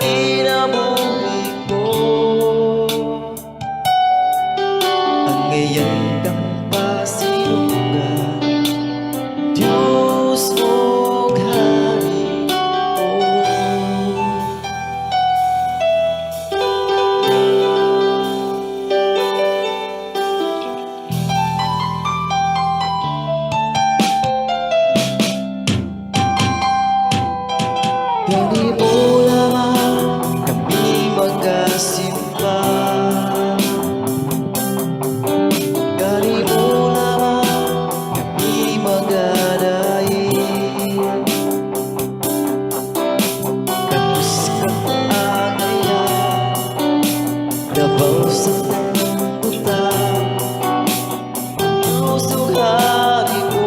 kinabuhi ko. Ang ngayon kang pasilungan, Diyos mo'ng hari ko. Gani mo lamang kami magkasimba, gani mo lamang kami magadayin. Tapos kang agaya, dabaw sa tangkuta, tusok hari ko.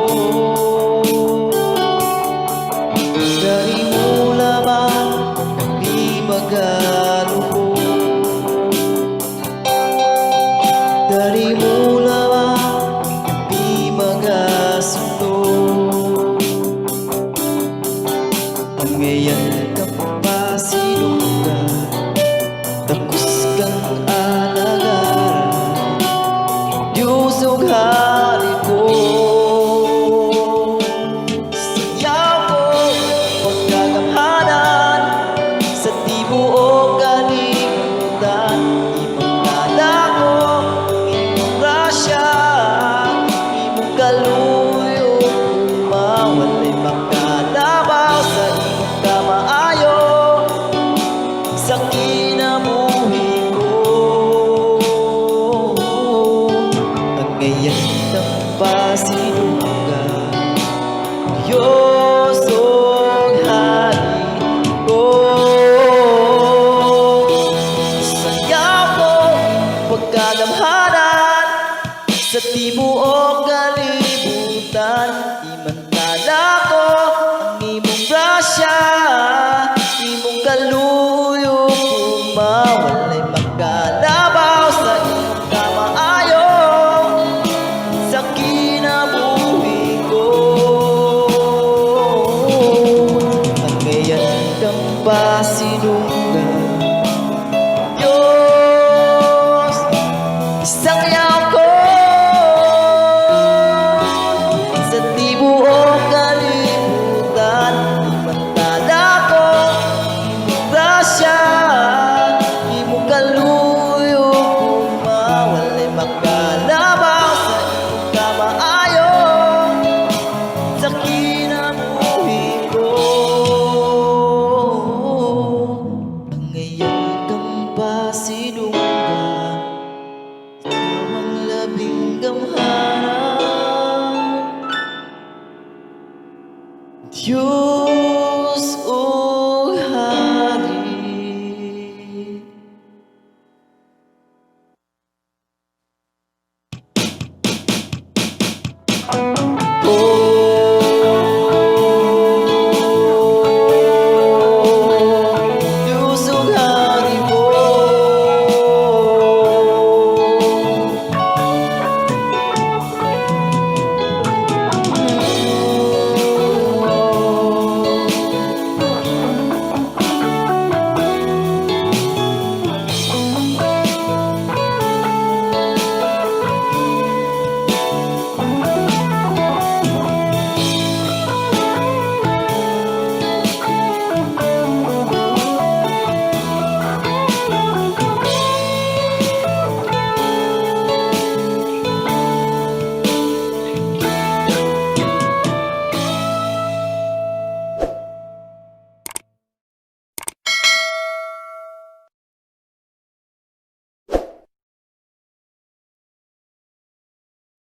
Gani mo lamang kami magkaluho, gani mo lamang kami magkasundo. Ang ngayon kang pasilungan, takos kang alagaran, Diyos ang hari ko. Sayaw ko pagkagamhanan sa tibuok kalibutan. Ipagkala ko imong grasya, imong kaluyo, mawalay magkalabaw sa imong kamaayo sa kinabuhi ko. Ang ngayon kang pasilungan, Diyos ang hari ko. Sayaw ko pagkalamhanan sa tibuok kalibutan. Imantala ko ang imong grasya, imong kaluyo, mawalay magkalabaw sa imong kamaayo sa kinabuhi ko. Ang ngayon kang pasilungan, Diyos, isang yaw ko sa tibuok kalibutan. Imantala ko imong grasya, imong kaluyo, mawalay magkalabaw sa imong kamaayo sa kinabuhi ko. Ang ngayon kang pasilungan, tawang labing gamhanan, Diyos